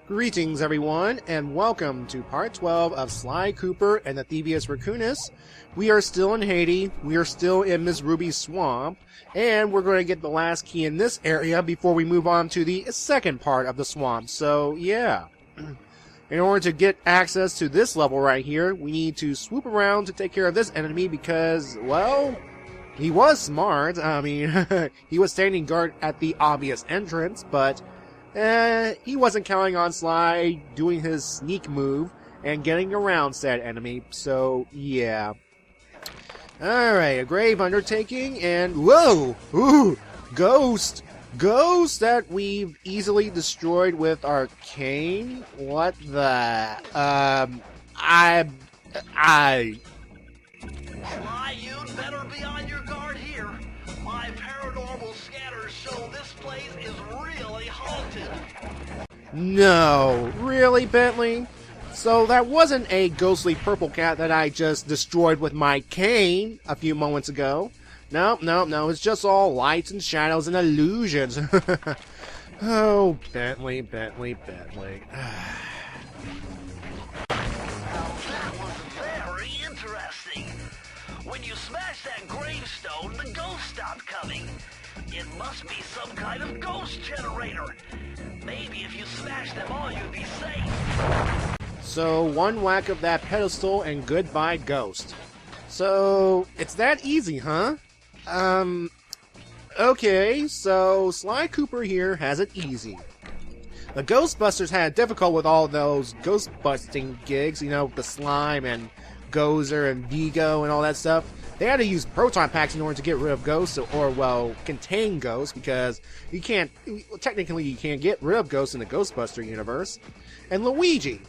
Greetings everyone, and welcome to part 12 of Sly Cooper and the Thievius Raccoonus. We are still in Haiti, we are still in Miss Ruby's swamp, and we're going to get the last key in this area before we move on to the second part of the swamp. So, yeah. In order to get access to this level right here, we need to swoop around to take care of this enemy because, well, he was smart. I mean, he was standing guard at the obvious entrance, but he wasn't counting on Sly doing his sneak move and getting around said enemy, so yeah. Alright, a grave undertaking, and whoa! Ooh! Ghost! Ghost that we've easily destroyed with our cane? What the... Sly, you'd better be on your guard here. My paranormal scanners show this place is really haunted. No, really, Bentley? So that wasn't a ghostly purple cat that I just destroyed with my cane a few moments ago. No, it's just all lights and shadows and illusions. Oh, Bentley. Now that was very interesting. When you smash that gravestone, the ghost stopped coming. It must be some kind of ghost generator. Maybe if you smash them all, you'd be safe. So, one whack of that pedestal and goodbye, ghost. So, it's that easy, huh? Okay, so Sly Cooper here has it easy. The Ghostbusters had it difficult with all those ghost-busting gigs, you know, the slime and Gozer and Vigo and all that stuff. They had to use proton packs in order to get rid of ghosts, or well, contain ghosts, because you can't, technically you can't get rid of ghosts in the Ghostbuster universe. And Luigi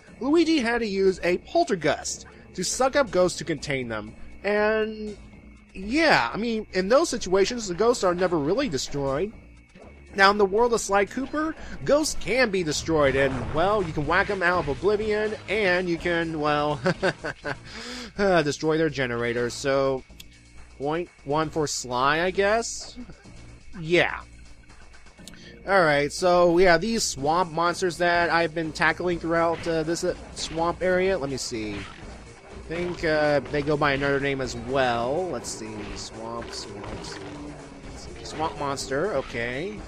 had to use a poltergust to suck up ghosts to contain them. And yeah, I mean, in those situations, the ghosts are never really destroyed. Now, in the world of Sly Cooper, ghosts can be destroyed, and, well, you can whack them out of oblivion, and you can, well, destroy their generators. So, point one for Sly, I guess? Yeah. Alright, so, yeah, these swamp monsters that I've been tackling throughout this swamp area, let me see. I think they go by another name as well. Let's see, swamp monster, okay.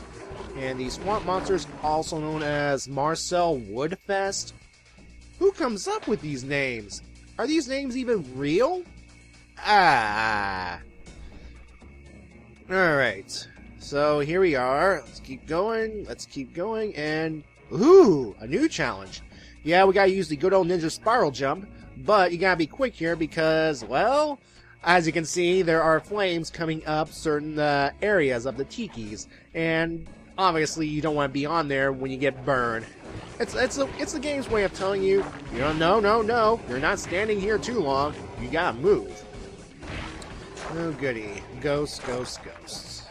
And the swamp monster is also known as Marcel Woodfest. Who comes up with these names? Are these names even real? Alright. So here we are. Let's keep going, and ooh, a new challenge. Yeah, we gotta use the good old ninja spiral jump, but you gotta be quick here because, well, as you can see, there are flames coming up certain areas of the tikis, and obviously you don't want to be on there when you get burned. It's the game's way of telling you, no, you're not standing here too long. You gotta move. Oh goody, ghosts.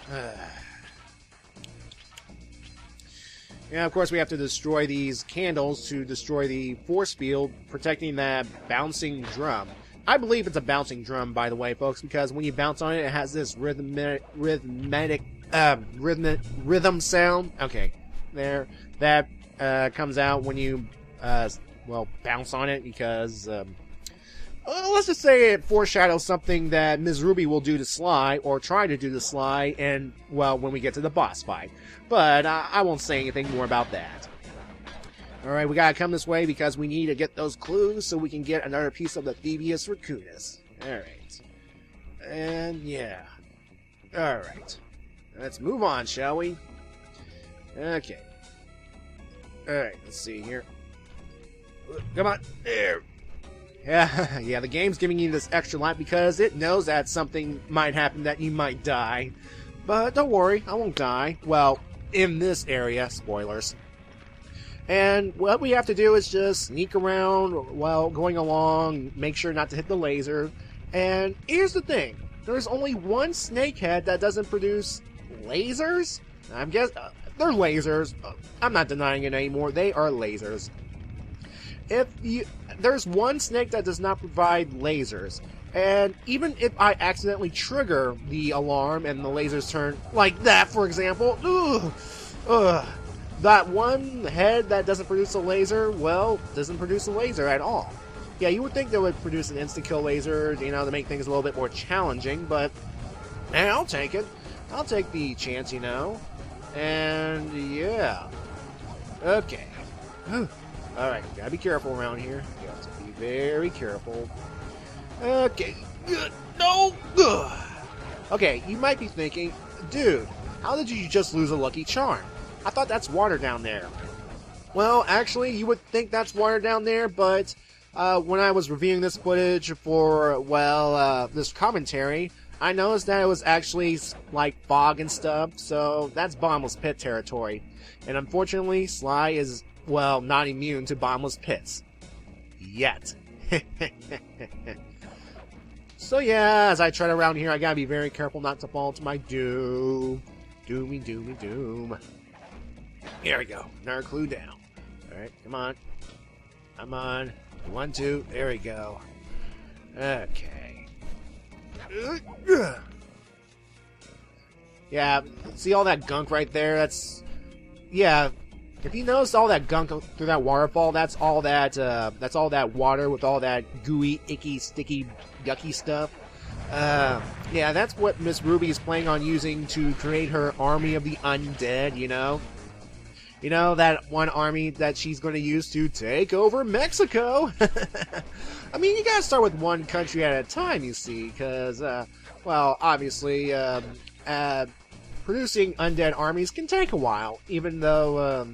Yeah, of course we have to destroy these candles to destroy the force field protecting that bouncing drum. I believe it's a bouncing drum, by the way, folks, because when you bounce on it, it has this rhythm sound. Okay, there, that comes out when you well, bounce on it, because well, let's just say it foreshadows something that Ms. Ruby will do to Sly, or try to do to Sly, and, well, when we get to the boss fight. But I won't say anything more about that. Alright, we gotta come this way because we need to get those clues so we can get another piece of the Thievius Raccoonus. Alright. And, yeah. Alright. Let's move on, shall we? Okay. Alright, let's see here. Come on. There. Yeah, the game's giving you this extra life because it knows that something might happen that you might die. But don't worry, I won't die. Well, in this area, spoilers. And what we have to do is just sneak around while going along, make sure not to hit the laser. And here's the thing, there's only one snakehead that doesn't produce lasers? I guess they're lasers. I'm not denying it anymore, they are lasers. There's one snake that does not provide lasers, and even if I accidentally trigger the alarm and the lasers turn like that, for example, that one head that doesn't produce a laser, well, doesn't produce a laser at all. Yeah, you would think they would produce an insta-kill laser, you know, to make things a little bit more challenging, but I'll take it. I'll take the chance, you know. And, yeah. Okay. Alright, gotta be careful around here. You have to be very careful. Okay. No! Okay, you might be thinking, dude, how did you just lose a lucky charm? I thought that's water down there. Well, actually, you would think that's water down there, but when I was reviewing this footage for, well, this commentary, I noticed that it was actually like fog and stuff, so that's bottomless pit territory. And unfortunately, Sly is, well, not immune to bottomless pits. Yet. So yeah, as I tread around here, I gotta be very careful not to fall to my doom. Doomy, doomy, doom. Here we go. Another clue down. Alright, come on. Come on. 1, 2, there we go. Okay. Yeah, see all that gunk right there? That's... Yeah, if you notice all that gunk through that waterfall, that's all that water with all that gooey, icky, sticky, yucky stuff. Yeah, that's what Miss Ruby is planning on using to create her army of the undead, you know? You know, that one army that she's going to use to take over Mexico? I mean, you gotta start with one country at a time, you see, because, well, obviously, producing undead armies can take a while, even though,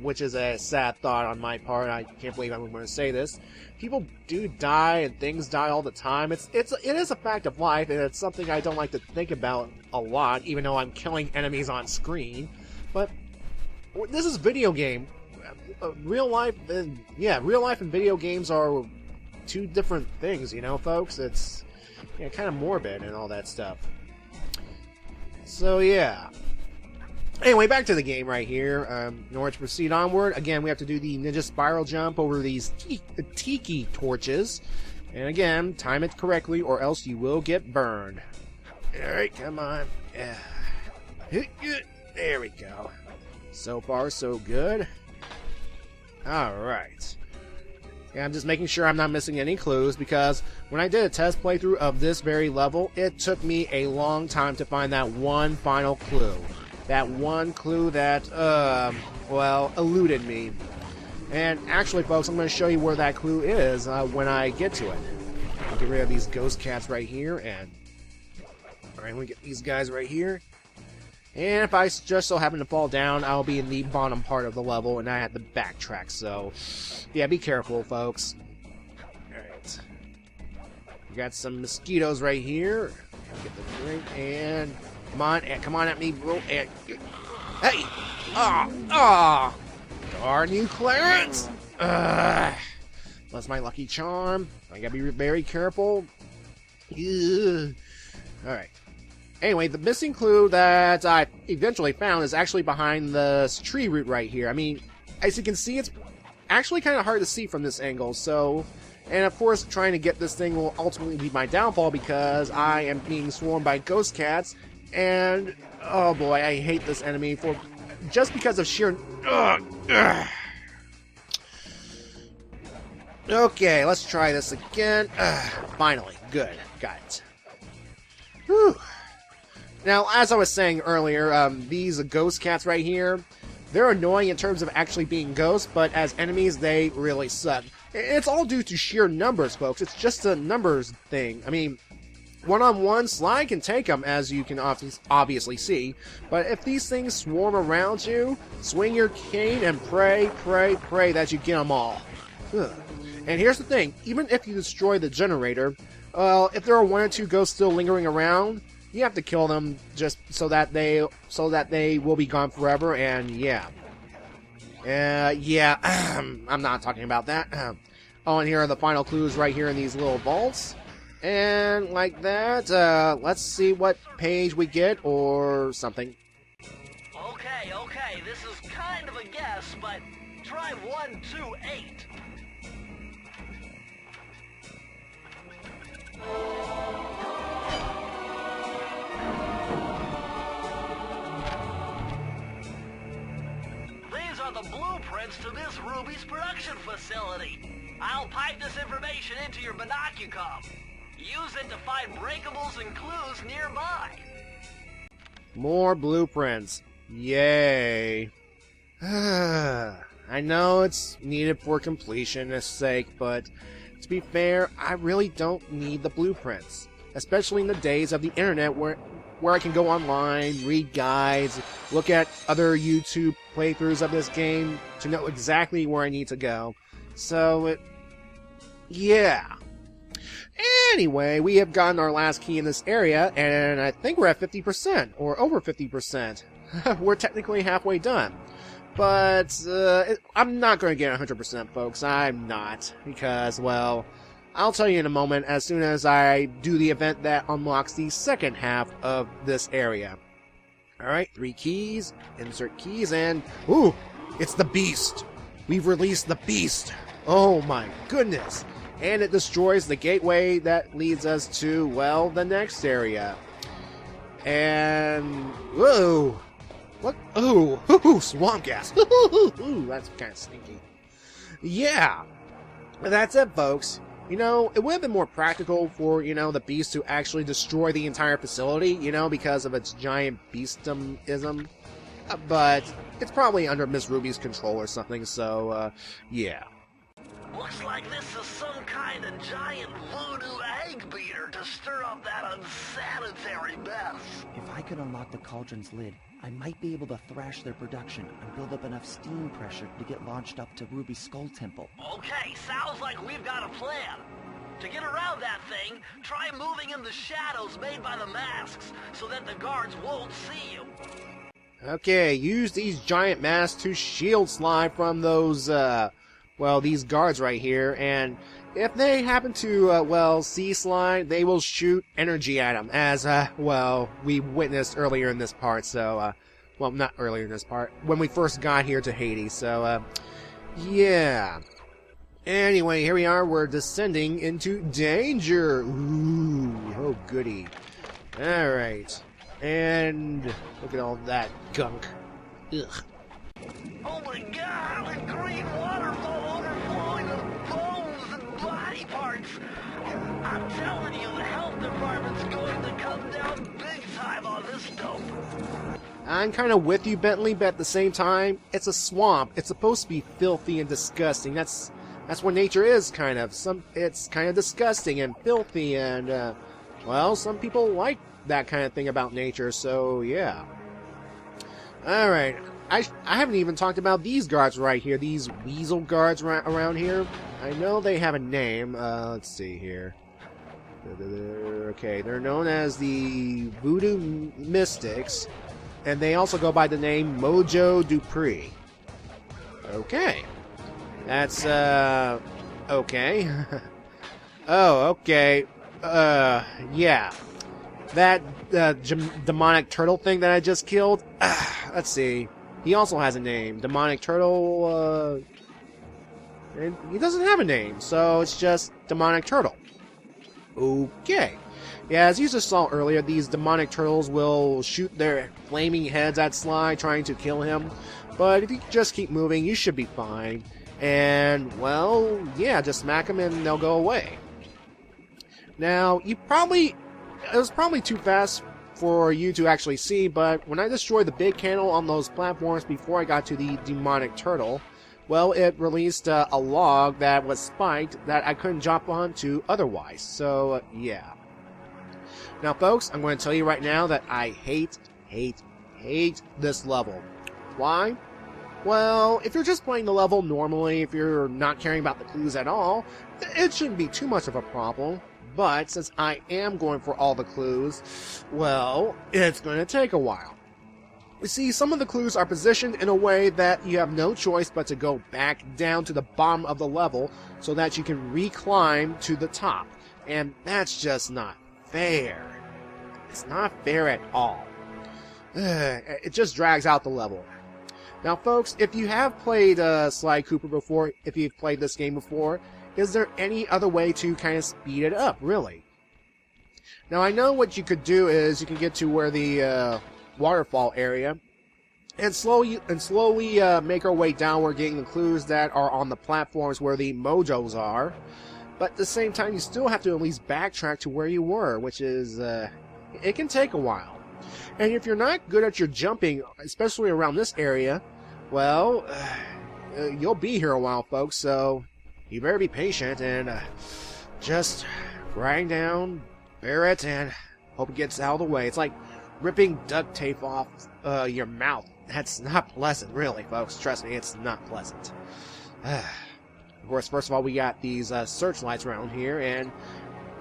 which is a sad thought on my part. I can't believe I'm going to say this. People do die, and things die all the time. It is a fact of life, and it's something I don't like to think about a lot, even though I'm killing enemies on screen. But this is video game. Real life, real life and video games are two different things, you know, folks. It's kind of morbid and all that stuff. So yeah. Anyway, back to the game right here. In order to proceed onward, again, we have to do the ninja spiral jump over these tiki torches. And again, time it correctly or else you will get burned. Alright, come on. There we go. So far, so good. Alright. Yeah, I'm just making sure I'm not missing any clues, because when I did a test playthrough of this very level, it took me a long time to find that one final clue. That one clue that, well, eluded me. And actually, folks, I'm going to show you where that clue is when I get to it. I'll get rid of these ghost cats right here, and... Alright, we get these guys right here. And if I just so happen to fall down, I'll be in the bottom part of the level, and I have to backtrack, so... Yeah, be careful, folks. Alright. We got some mosquitoes right here. Get the drink, and... Come on at me, bro. Hey! Darn you, Clarence! That's my lucky charm. I gotta be very careful. Alright. Anyway, the missing clue that I eventually found is actually behind this tree root right here. I mean, as you can see, it's actually kind of hard to see from this angle, so... And of course, trying to get this thing will ultimately be my downfall, because I am being swarmed by ghost cats, and... Oh boy, I hate this enemy for... Just because of sheer... Okay, let's try this again. Finally. Good. Got it. Whew. Now, as I was saying earlier, these ghost cats right here, they're annoying in terms of actually being ghosts, but as enemies, they really suck. It's all due to sheer numbers, folks. It's just a numbers thing. I mean, one-on-one, Sly can take them, as you can obviously see, but if these things swarm around you, swing your cane and pray that you get them all. Ugh. And here's the thing, even if you destroy the generator, well, if there are 1 or 2 ghosts still lingering around, you have to kill them just so that they will be gone forever, and yeah. I'm not talking about that. Oh, and here are the final clues right here in these little vaults. And like that, let's see what page we get or something. Okay, this is kind of a guess, but try 128. blueprints to Miss Ruby's production facility. I'll pipe this information into your binocucom. Use it to find breakables and clues nearby. More blueprints. Yay. I know it's needed for completionist's sake, but to be fair, I really don't need the blueprints. Especially in the days of the internet where I can go online, read guides, look at other YouTube playthroughs of this game to know exactly where I need to go. So, yeah. Anyway, we have gotten our last key in this area, and I think we're at 50%, or over 50%. We're technically halfway done. But, I'm not going to get 100%, folks. I'm not. Because, well, I'll tell you in a moment as soon as I do the event that unlocks the second half of this area. Alright, 3 keys, insert keys, and... Ooh! It's the Beast! We've released the Beast! Oh my goodness! And it destroys the gateway that leads us to, well, the next area. And... Whoa! What? Ooh, swamp gas! Ooh, that's kind of sneaky. Yeah! That's it, folks. You know, it would have been more practical for, you know, the Beast to actually destroy the entire facility, you know, because of its giant beastomism. But it's probably under Miss Ruby's control or something, so, yeah. Looks like this is some kind of giant voodoo egg beater to stir up that unsanitary mess. If I could unlock the cauldron's lid, I might be able to thrash their production and build up enough steam pressure to get launched up to Ruby's Skull Temple. Okay, sounds like we've got a plan. To get around that thing, try moving in the shadows made by the masks so that the guards won't see you. Okay, use these giant masks to shield Sly from those, well, these guards right here, and if they happen to, well, see Sly, they will shoot energy at him, as, well, we witnessed earlier in this part, so, well, not earlier in this part, when we first got here to Hades, so, yeah. Anyway, here we are, we're descending into danger! Ooh, oh goody. Alright. And look at all that gunk. Ugh. Oh my god, the green waterfall overflowing with bones and body parts. I'm telling you, the health department's going to come down big time on this dope. I'm kind of with you, Bentley, but at the same time, it's a swamp. It's supposed to be filthy and disgusting. That's what nature is, kind of. It's kind of disgusting and filthy, and, well, some people like that kind of thing about nature, so, yeah. Alright. I haven't even talked about these guards right here, these weasel guards around here. I know they have a name. Let's see here. Okay, they're known as the Voodoo Mystics, and they also go by the name Mojo Dupree. Okay. That's, okay. Oh, okay. Yeah. That demonic turtle thing that I just killed, let's see. He also has a name. Demonic Turtle, and he doesn't have a name, so it's just Demonic Turtle. Okay. Yeah, as you just saw earlier, these demonic turtles will shoot their flaming heads at Sly, trying to kill him. But if you just keep moving, you should be fine. And, well, yeah, just smack them and they'll go away. Now, it was probably too fast for you to actually see, but when I destroyed the big candle on those platforms before I got to the demonic turtle, well, it released a log that was spiked that I couldn't jump onto otherwise. So, yeah. Now, folks, I'm going to tell you right now that I hate this level. Why? Well, if you're just playing the level normally, if you're not caring about the clues at all, it shouldn't be too much of a problem. But since I am going for all the clues, well, it's going to take a while. You see, some of the clues are positioned in a way that you have no choice but to go back down to the bottom of the level so that you can reclimb to the top. And that's just not fair. It's not fair at all. It just drags out the level. Now, folks, if you have played Sly Cooper before, if you've played this game before, is there any other way to kind of speed it up, really? Now, I know what you could do is you can get to where the waterfall area, and slowly make our way downward, getting the clues that are on the platforms where the mojos are. But at the same time, you still have to at least backtrack to where you were, which is, it can take a while. And if you're not good at your jumping, especially around this area, well, you'll be here a while, folks, so you better be patient and just grind down, bear it, and hope it gets out of the way. It's like ripping duct tape off your mouth. That's not pleasant, really, folks. Trust me, it's not pleasant. Of course, first of all, we got these searchlights around here, and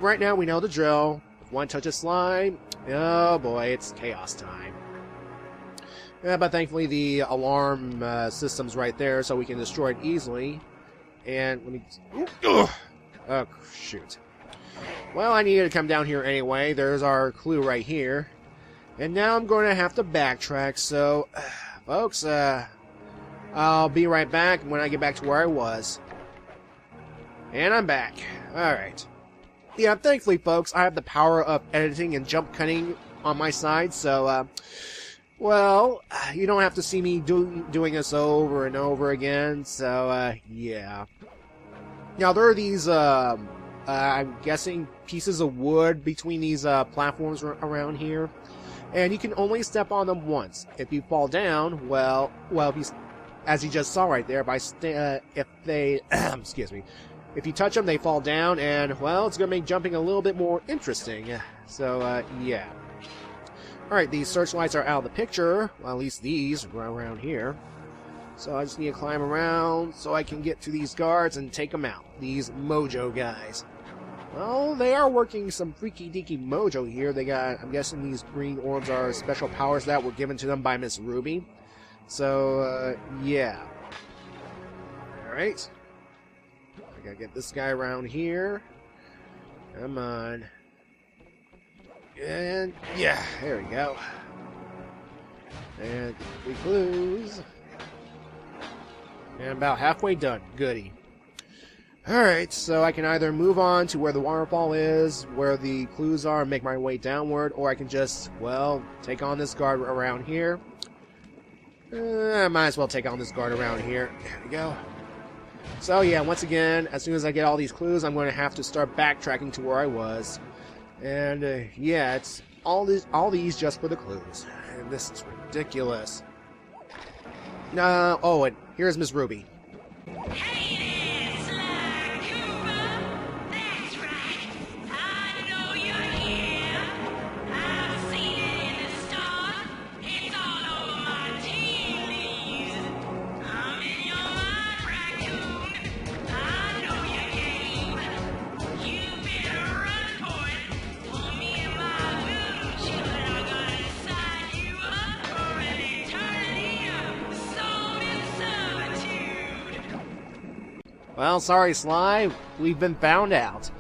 right now we know the drill. If one touch of slime, oh boy, it's chaos time. But thankfully the alarm system's right there, so we can destroy it easily. And let me... Oh, shoot. Well, I needed to come down here anyway. There's our clue right here. And now I'm going to have to backtrack, so... folks, I'll be right back when I get back to where I was. And I'm back. Alright. Yeah, thankfully, folks, I have the power of editing and jump cutting on my side, so, well, you don't have to see me doing this over and over again, so, yeah. Now, there are these, I'm guessing, pieces of wood between these, platforms around here, and you can only step on them once. If you fall down, well, if you, as you just saw right there, if they, excuse me, if you touch them, they fall down, and, well, it's going to make jumping a little bit more interesting. So, yeah. Alright, these searchlights are out of the picture. Well, at least these are around here. So I just need to climb around so I can get to these guards and take them out. These mojo guys. Well, they are working some freaky-deaky mojo here. They got, I'm guessing these green orbs are special powers that were given to them by Miss Ruby. So, yeah. Alright. I gotta get this guy around here. Come on. And, yeah, there we go. And the clues. And about halfway done. Goody. Alright, so I can either move on to where the waterfall is, where the clues are, and make my way downward, or I can just, well, take on this guard around here. I might as well take on this guard around here. There we go. So yeah, once again, as soon as I get all these clues, I'm going to have to start backtracking to where I was. And yeah, it's all these just for the clues. And this is ridiculous. Oh, and here's Miss Ruby. Hey there, Sly Cooper. That's right. I know you're here. I've seen it in the store. It's all over my tea leaves. I'm in your mind, raccoon. I know your game. You better run for it. Pull me in my voodoo children are gonna sign you up for an eternity of soul and servitude. Well, sorry, Sly. We've been found out.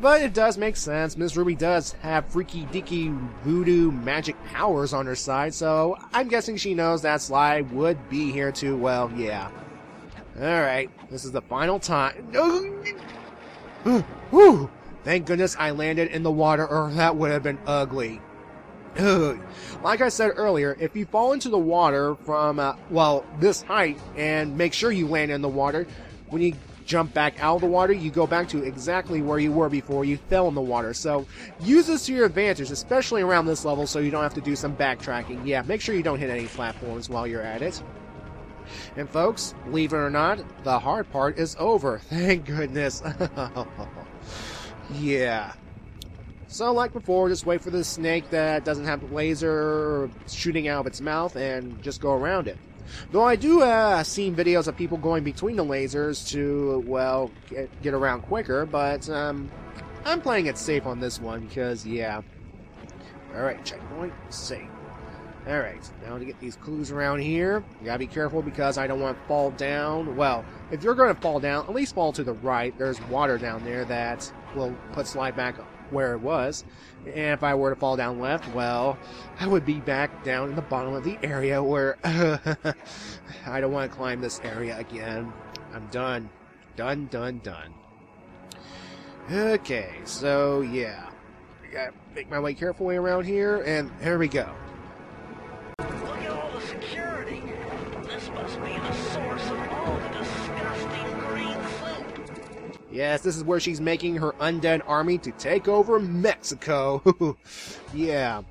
But it does make sense. Miss Ruby does have freaky-deaky voodoo magic powers on her side, so I'm guessing she knows that Sly would be here too. Well, yeah. Alright, this is the final time. Whew! Thank goodness I landed in the water, or that would have been ugly. Ugh. Like I said earlier, if you fall into the water from, well, this height, and make sure you land in the water, when you jump back out of the water, you go back to exactly where you were before you fell in the water. So use this to your advantage, especially around this level, so you don't have to do some backtracking. Yeah, make sure you don't hit any platforms while you're at it. And folks, believe it or not, the hard part is over. Thank goodness. Yeah. So like before, just wait for the snake that doesn't have the laser shooting out of its mouth and just go around it. Though I do seen videos of people going between the lasers to, well, get around quicker, but I'm playing it safe on this one because, yeah. Alright, checkpoint, safe. Alright, now to get these clues around here, you gotta be careful because I don't want to fall down. Well, if you're going to fall down, at least fall to the right. There's water down there that will put Slide back where it was. And if I were to fall down left, well, I would be back down in the bottom of the area where I don't want to climb this area again. I'm done. Done. Okay, so yeah. I gotta make my way carefully around here, and there we go. Look at all the security. Yes, this is where she's making her undead army to take over Mexico. Yeah.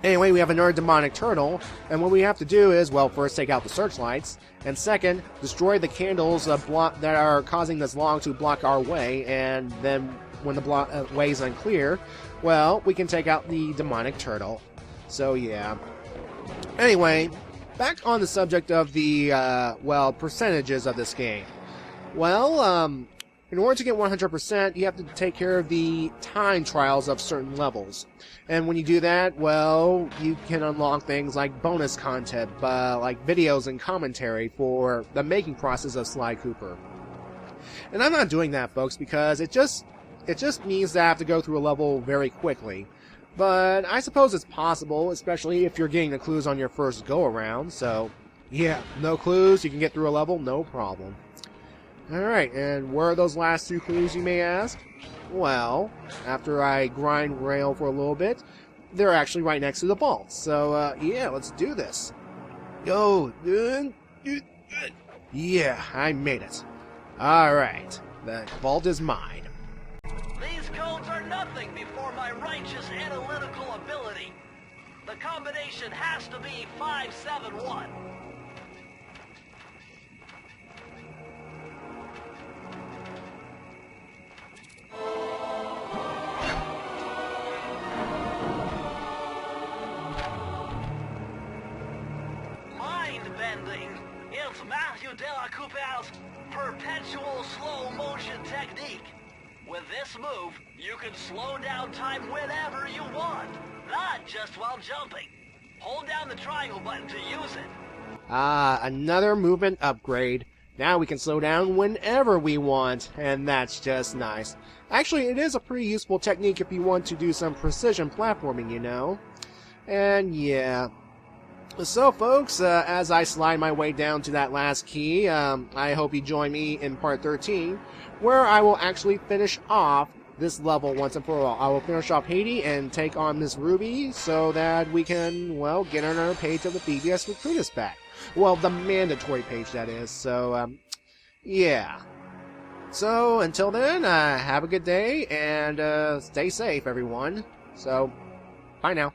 Anyway, we have another demonic turtle, and what we have to do is, well, first take out the searchlights, and second, destroy the candles that are causing this log to block our way, and then when the way is unclear, well, we can take out the demonic turtle. So, yeah. Anyway, back on the subject of the, well, percentages of this game. Well, in order to get 100%, you have to take care of the time trials of certain levels. And when you do that, well, you can unlock things like bonus content, like videos and commentary for the making process of Sly Cooper. And I'm not doing that, folks, because it just means that I have to go through a level very quickly. But I suppose it's possible, especially if you're getting the clues on your first go-around. So, yeah, no clues, you can get through a level, no problem. Alright, and where are those last 2 clues, you may ask? Well, after I grind rail for a little bit, they're actually right next to the vault. So, yeah, let's do this. Go. Yeah, I made it. Alright, the vault is mine. These codes are nothing before my righteous analytical ability. The combination has to be 571. Mind-bending. It's Matthew de la Coupeau's perpetual slow motion technique. With this move, you can slow down time whenever you want, not just while jumping. Hold down the triangle button to use it. Ah, another movement upgrade. Now we can slow down whenever we want, and that's just nice. Actually, it is a pretty useful technique if you want to do some precision platforming, you know. And yeah. So, folks, as I slide my way down to that last key, I hope you join me in part 13, where I will actually finish off this level once and for all. I will finish off Haiti and take on Miss Ruby so that we can, well, get on our page of the Thievius Raccoonus back. Well, the mandatory page, that is. So, yeah. So, until then, have a good day, and stay safe, everyone. So, bye now.